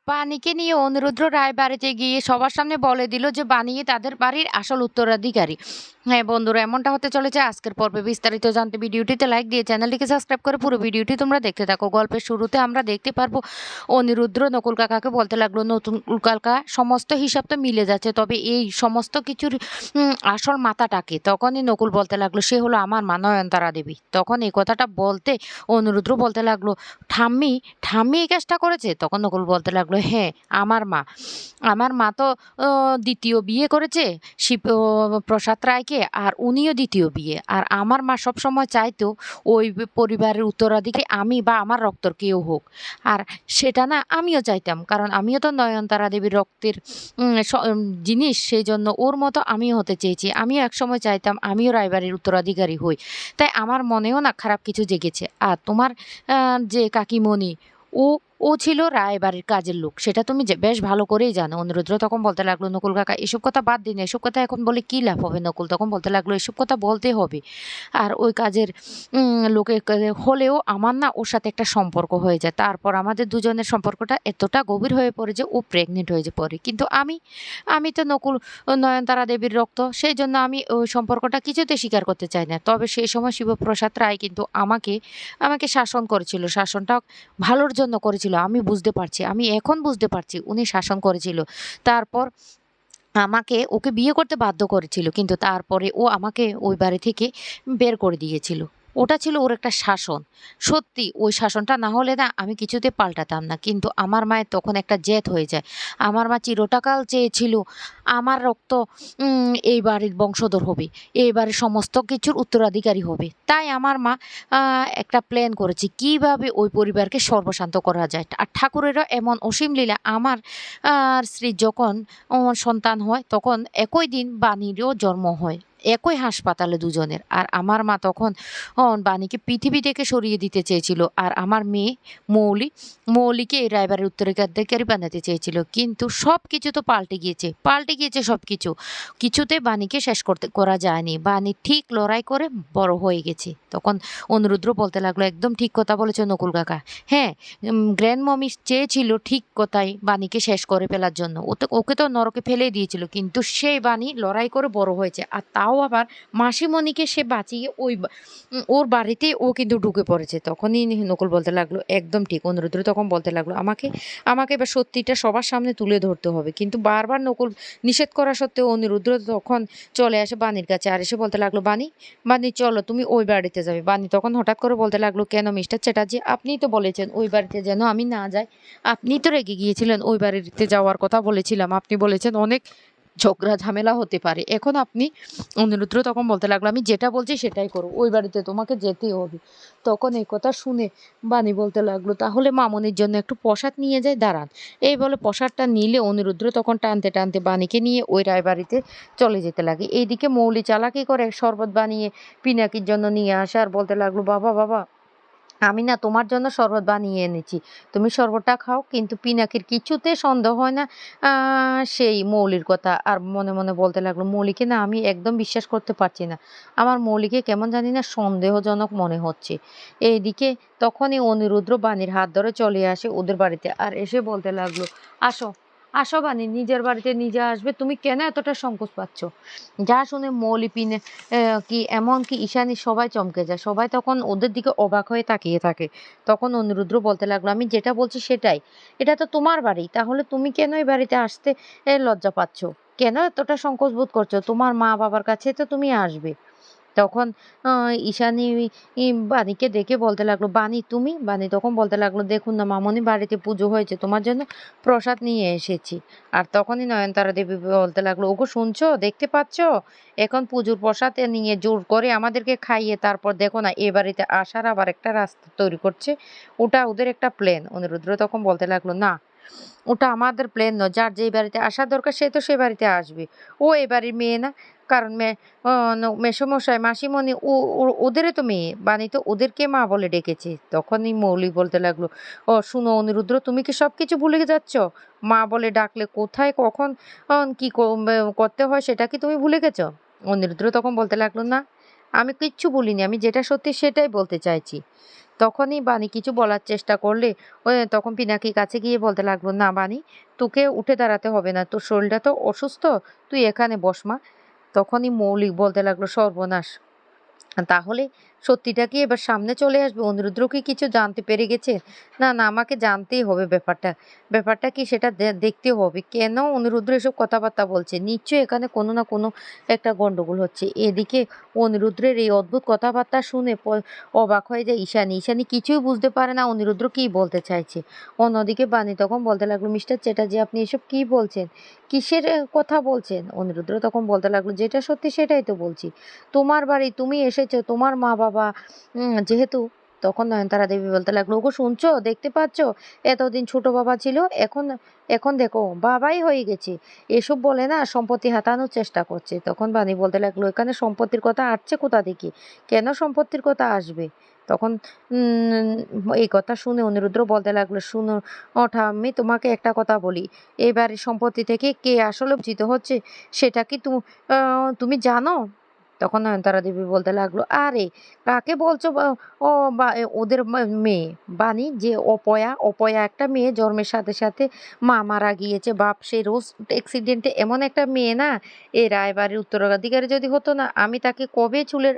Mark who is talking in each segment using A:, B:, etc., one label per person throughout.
A: বাণীকে নিয়ে অনিরুদ্ধ রায় বাড়িতে গিয়ে সবার সামনে বলে দিল যে বাণী তাদের বাড়ির আসল উত্তরাধিকারী। হ্যাঁ বন্ধুরা, এমনটা হতে চলেছে আজকের পর্বে। বিস্তারিত জানতে ভিডিওটিতে লাইক দিয়ে চ্যানেলটিকে সাবস্ক্রাইব করে পুরো ভিডিওটি তোমরা দেখতে থাকো। গল্পের শুরুতে আমরা দেখতে পারবো অনিরুদ্ধ নকুল কাকাকে বলতে লাগলো, নতুন কাকা সমস্ত হিসাব তো মিলে যাচ্ছে, তবে এই সমস্ত কিছুর আসল মাথাটাকে। তখনই নকুল বলতে লাগলো, সে হলো আমার মা নয়নতারা দেবী। তখন এই কথাটা বলতে অনিরুদ্ধ বলতে লাগলো, ঠাম্মি ঠাম্মি এই কাজটা করেছে? তখন নকুল বলতে লাগলো, হ্যাঁ আমার মা। আমার মা তো দ্বিতীয় বিয়ে করেছে শিব প্রসাদ রায়কে, আর উনিও দ্বিতীয় বিয়ে। আর আমার মা সবসময় চাইতো ওই পরিবারের উত্তরাধিকারী আমি বা আমার রক্তর কেউ হোক। আর সেটা না আমিও চাইতাম, কারণ আমিও তো নয়নতারা দেবীর রক্তের জিনিস। সেই জন্য ওর মতো আমিও হতে চেয়েছি। আমিও একসময় চাইতাম আমিও রায়বাড়ির উত্তরাধিকারী হই। তাই আমার মনেও না খারাপ কিছু জেগেছে। আর তোমার যে কাকিমণি, ও ও ছিল রায়বাড়ির কাজের লোক, সেটা তুমি বেশ ভালো করেই জানো। অনিরুদ্র তখন বলতে লাগলো, নকুল কাকা এসব কথা বাদ দিন, এসব কথা এখন বলে কি লাভ হবে? নকুল তখন বলতে লাগলো, এসব কথা বলতে হবে। আর ওই কাজের লোকে হলেও আমার না ওর সাথে একটা সম্পর্ক হয়ে যায়। তারপর আমাদের দুজনের সম্পর্কটা এতটা গভীর হয়ে পড়ে যে ও প্রেগনেন্ট হয়ে পড়ে। কিন্তু আমি তো নয়নতারা দেবীর রক্ত, সেই জন্য আমি ওই সম্পর্কটা কিছুতে স্বীকার করতে চাই না। তবে সেই সময় শিবপ্রসাদ রায় কিন্তু আমাকে আমাকে শাসন করেছিল। শাসনটা ভালোর জন্য করেছিল। আমি বুঝতে পারছি, আমি এখন বুঝতে পারছি উনি শাসন করেছিল। তারপর আমাকে ওকে বিয়ে করতে বাধ্য করেছিল। কিন্তু তারপরে ও আমাকে ওই বাড়ি থেকে বের করে দিয়েছিল। ওটা ছিল ওর একটা শাসন। সত্যি ওই শাসনটা না হলে না আমি কিছুতে পাল্টাতাম না। কিন্তু আমার মায়ের তখন একটা জেদ হয়ে যায়। আমার মা চিরটাকাল চেয়েছিল আমার রক্ত এই বাড়ির বংশধর হবে। এই বাড়ির সমস্ত কিছুর উত্তরাধিকারী হবে। তাই আমার মা একটা প্ল্যান করেছে কিভাবে ওই পরিবারকে সর্বশান্ত করা যায়। আর ঠাকুরেরও এমন অসীম লীলা, আমার স্ত্রীর যখন সন্তান হয় তখন একই দিন বাণীরও জন্ম হয়, একই হাসপাতালে দুজনের। আর আমার মা তখন বাণীকে পৃথিবী থেকে সরিয়ে দিতে চেয়েছিল। আর আমার মেয়ে মৌলিকে এই রায়বাড়ির উত্তরাধিকারী বানাতে চেয়েছিল। কিন্তু সব কিছু তো পাল্টে গিয়েছে সব কিছু। কিছুতে বাণীকে শেষ করা যায়নি। বাণী ঠিক লড়াই করে বড় হয়ে গেছে। তখন অনিরুদ্র বলতে লাগলো, একদম ঠিক কথা বলেছে নকুল কাকা। হ্যাঁ, গ্র্যান্ড মমি চেয়েছিল ঠিক কথাই বাণীকে শেষ করে ফেলার জন্য। ওকে তো নরকে ফেলে দিয়েছিল, কিন্তু সেই বাণী লড়াই করে বড় হয়েছে। আর তাও আবার মাসিমণিকে সে বাঁচিয়ে ওর বাড়িতেই ও কিন্তু ঢুকে পড়েছে। তখনই নকুল বলতে লাগলো, একদম ঠিক। অনিরুদ্র তখন বলতে লাগলো, আমাকে আমাকে এবার সত্যিটা সবার সামনে তুলে ধরতে হবে। কিন্তু বারবার নকুল নিষেধ করা সত্ত্বেও অনিরুদ্র তখন চলে আসে বাণীর কাছে। আর এসে বলতে লাগলো, বাণী বাণী চলো তুমি ওই বাড়িতে যাবে। বাণী তখন হঠাৎ করে বলতে লাগলো, কেন মিস্টার চ্যাটার্জি, আপনিই তো বলেছেন ওই বাড়িতে যেন আমি না যাই। আপনিই তো রেগে গিয়েছিলেন, ওই বাড়িতে যাওয়ার কথা বলেছিলাম। আপনি বলেছেন অনেক ঝগড়া ঝামেলা হতে পারে। এখন আপনি অনিরুদ্র তখন বলতে লাগলো, আমি যেটা বলছি সেটাই করো, ওই বাড়িতে তোমাকে যেতেই হবে। তখন এই কথা শুনে বাণী বলতে লাগলো, তাহলে মামনির জন্য একটু প্রসাদ নিয়ে যায়, দাঁড়ান। এই বলে প্রসাদটা নিলে অনিরুদ্র তখন টানতে টানতে বাণীকে নিয়ে ওই রায়বাড়িতে চলে যেতে লাগে। এইদিকে মৌলি চালাকি করে শরবত বানিয়ে পিনাকির জন্য নিয়ে আসে। আর বলতে লাগলো, বাবা বাবা, আমি না তোমার জন্য শরবত বানিয়ে এনেছি, তুমি শরবতটা খাও। কিন্তু পিনাকির কিছুতে সন্দেহ হয় না সেই মৌলির কথা। আর মনে মনে বলতে লাগলো, মৌলিকে না আমি একদম বিশ্বাস করতে পারছি না। আমার মৌলিকে কেমন জানি না সন্দেহজনক মনে হচ্ছে। এইদিকে তখনই অনিরুদ্র বাণীর হাত ধরে চলে আসে ওদের বাড়িতে। আর এসে বলতে লাগলো, আসো আসো বাণী, নিজের বাড়িতে নিজে আসবে, তুমি কেন এতটা সংকোচ পাচ্ছ? যা শুনে মৌলি কি এমনকি ঈশানী সবাই চমকে যায়। সবাই তখন ওদের দিকে অবাক হয়ে তাকিয়ে থাকে। তখন অনিরুদ্র বলতে লাগলো, আমি যেটা বলছি সেটাই। এটা তো তোমার বাড়ি, তাহলে তুমি কেন এই বাড়িতে আসতে লজ্জা পাচ্ছ? কেন এতটা সংকোচ বোধ করছো? তোমার মা বাবার কাছে তো তুমি আসবে। তখন ঈশানী বাণীকে দেখে বলতে লাগলো, বাণী তুমি? বাণী তখন বলতে লাগলো, দেখুন না মামনি, বাড়িতে পুজো হয়েছে, তোমার জন্য প্রসাদ নিয়ে এসেছি। আর তখনই নয়নতারা দেবী বলতে লাগলো, ওগো শুনছো, দেখতে পাচ্ছ? এখন পুজোর প্রসাদ নিয়ে জোর করে আমাদেরকে খাইয়ে তারপর দেখো না এ বাড়িতে আসার আবার একটা রাস্তা তৈরি করছে। ওটা ওদের একটা প্ল্যান। অনিরুদ্র তখন বলতে লাগলো, না ওটা আমাদের প্ল্যান নয়। যার যেই বাড়িতে আসার দরকার সে তো সে বাড়িতে আসবে। ও এ বাড়ির মেয়ে না? কারণ মেসোমশাই মাসিমণি ওদেরই তো মেয়ে। বাণী তো ওদেরকে মা বলে ডেকেছে। তখনই মৌলি বলতে লাগলো, ও শুনো অনিরুদ্র, তুমি কি সব কিছু ভুলে যাচ্ছ? মা বলে ডাকলে কোথায় কখন কি করতে হয় সেটা কি তুমি ভুলে গেছো? অনিরুদ্র তখন বলতে লাগলো, না আমি কিচ্ছু বলিনি, আমি যেটা সত্যি সেটাই বলতে চাইছি। তখনই বানি কিছু বলার চেষ্টা করলে তখন পিনাকির কাছে গিয়ে বলতে লাগলো, "না বানি, তোকে উঠে দাঁড়াতে হবে না। তোর শরীরটা তো অসুস্থ। তুই এখানে বস মা।" তখনই মৌলিক বলতে লাগলো, "সর্বনাশ! তাহলে সত্যিটা কি এবার সামনে চলে আসবে? অনিরুদ্ধ কি কিছু জানতে পেরে গেছে? না, না আমাকে জানতেই হবে ব্যাপারটা। ব্যাপারটা কি সেটা দেখতে হবে। কেন অনিরুদ্ধ এসব কথাবার্তা বলছে? নিশ্চয়ই এখানে কোনো না কোনো একটা গন্ডগোল হচ্ছে।" এদিকে অনিরুদ্ধের এই অদ্ভুত কথাবার্তা শুনে অবাক হয়ে যায় ঈশানী। ঈশানী কিছুই বুঝতে পারে না অনিরুদ্ধ কি বলতে চাইছে। অন্যদিকে বানি তখন বলতে লাগলো, "মিস্টার চ্যাটার্জি আপনি এসব কি বলছেন? কিসের কথা বলছেন?" অনিরুদ্ধ তখন বলতে লাগলো, "যেটা সত্যি সেটাই তো বলছি। তোমার বাড়ি, তুমি এসেছো, তোমার মা-বাবা যেহেতু" তখন নয়নতারা দেবী বলতে লাগলো, "ওগো শুনছো? দেখতে পাচ্ছ? এতদিন ছোট বাবা ছিল, এখন এখন দেখো বাবাই হয়ে গেছে। এসব বলে না সম্পত্তি হাতানোর চেষ্টা করছে।" তখন বানি বলতে লাগলো, "এখানে সম্পত্তির কথা আসছে কোথা থেকে? কেন সম্পত্তির কথা আসবে?" তখন এই কথা শুনে অনিরুদ্ধ বলতে লাগলো, "শুনো ঠাম্মি, তোমাকে একটা কথা বলি। এই বাড়ির সম্পত্তি থেকে কে আসলে বঞ্চিত হচ্ছে সেটা কি তুমি জানো?" তখন নয়নতারা দেবী বলতে লাগলো, "আরে কাকে বলছো? ও বা ওদের মেয়ে বানি, যে অপয়া, অপয়া একটা মেয়ে জন্মের সাথে সাথে মা মারা গিয়েছে, বাপ সেই রোড অ্যাক্সিডেন্টে, এমন একটা মেয়ে না, এই রায়বাড়ির উত্তরাধিকারী যদি হতো না, আমি তাকে কবে চুলের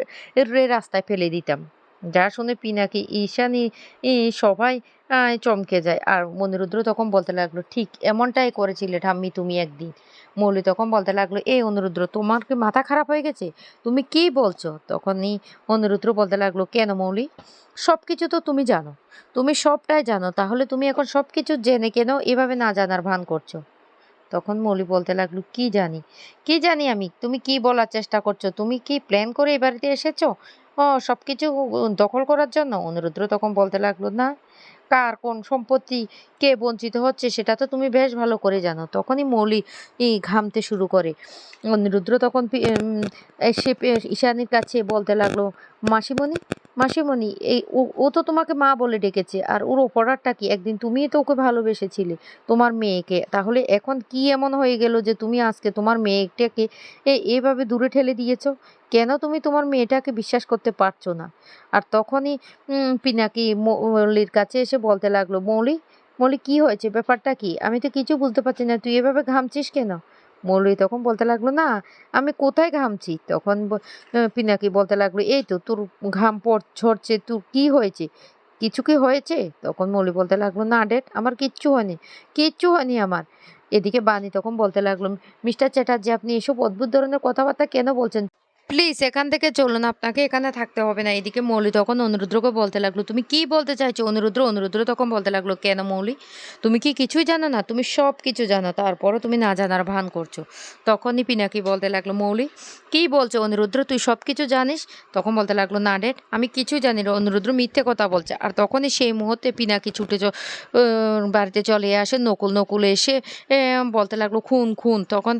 A: রাস্তায় ফেলে দিতাম।" যা শুনে পিনাকি, ঈশানী সবাই চমকে যায়। আর মনিরুদ্র তখন বলতে লাগলো, "ঠিক এমনটাই করেছিলে ঠাম্মি তুমি একদিন।" মৌলি তখন বলতে লাগলো, "এই অনুরুদ্র, তোমার কি মাথা খারাপ হয়ে গেছে? তুমি কি বলছো?" তখনই অনুরুদ্র বলতে লাগলো, "কেন মৌলি? সবকিছু তো তুমি জানো। তুমি সবটাই জানো। তাহলে তুমি এখন সবকিছু জেনে কেন এভাবে না জানার ভান করছো?" তখন মৌলি বলতে লাগলো, "কি জানি? কি জানি আমি? তুমি কি বলার চেষ্টা করছো? তুমি কি প্ল্যান করে এই বাড়িতে এসেছো? সবকিছু দখল করার জন্য?" অনুরুদ্র তখন বলতে লাগলো, "না, কার কোন সম্পত্তি কে বঞ্চিত হচ্ছে সেটা তো তুমি বেশ ভালো করে জানো।" তখনই মৌলি ঘামতে শুরু করে। অনিরুদ্র তখন এসে ঈশানীর কাছে বলতে লাগলো, "মাসিমণি, মাসিমণি, ও তো তোমাকে মা বলে ডেকেছে। আর ওর অপরাধটা কি? একদিন তুমিই তো ওকে ভালোবেসেছিলে, তোমার মেয়েকে। তাহলে এখন কি এমন হয়ে গেল যে তুমি আজকে তোমার মেয়েটাকে এভাবে দূরে ঠেলে দিয়েছো? কেন তুমি তোমার মেয়েটাকে বিশ্বাস করতে পারছো না?" আর তখনই পিনাকি মৌলির কাছে এসে বলতে লাগলো, "মৌলি, মৌলি কি হয়েছে? ব্যাপারটা কি? আমি তো কিছু বুঝতে পারছি না। তুই এভাবে ঘামছিস কেন?" মৌলি তখন বলতে লাগলো, "না, আমি কোথায় ঘামছি?" তখন পিনাকি বলতে লাগলো, "এই তো তোর ঘাম ঝরছে। তোর কি হয়েছে? কিছু কি হয়েছে?" তখন মৌলি বলতে লাগলো, "না ড্যাড, আমার কিচ্ছু হয়নি। কিচ্ছু হয়নি আমার।" এদিকে বানি তখন বলতে লাগলো, "মিস্টার চ্যাটার্জি আপনি এসব অদ্ভুত ধরনের কথাবার্তা কেন বলছেন? প্লিজ এখান থেকে চলুন, আপনাকে এখানে থাকতে হবে না।" এদিকে মৌলি তখন অনুরুদ্রকে বলতে লাগলো, "তুমি কি বলতে চাইছো অনুরুদ্র?" অনুরুদ্র তখন বলতে লাগলো, "কেন মৌলি? তুমি কি কিছুই জানো না? তুমি সব কিছু জানো, তারপরও তুমি না জানার ভান করছো।" তখনই পিনাকি বলতে লাগলো, "মৌলি কি বলছো অনুরুদ্র? তুই সব কিছু জানিস?" তখন বলতে লাগলো, "না ড্যাড, আমি কিছুই জানি না। অনুরুদ্র মিথ্যে কথা বলছে।" আর তখনই সেই মুহূর্তে পিনাকি ছুটে বাড়িতে চলে আসে। নকুল, নকুল এসে বলতে লাগলো, "খুন, খুন।" তখন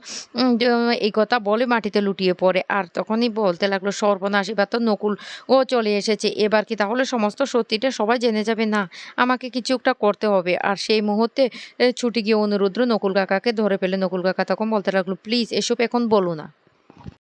A: এই কথা বলে মাটিতে লুটিয়ে পড়ে। আর তখনই বলতে লাগলো, "সর্বনাশ! এবার তো নকুল ও চলে এসেছে। এবার কি তাহলে সমস্ত সত্যিটা সবাই জেনে যাবে? না, আমাকে কিছু একটা করতে হবে।" আর সেই মুহূর্তে ছুটে গিয়ে অনুরুদ্র নকুল কাকাকে ধরে ফেলে। নকুল কাকা তখন বলতে লাগলো, "প্লিজ এসব এখন বলো না।"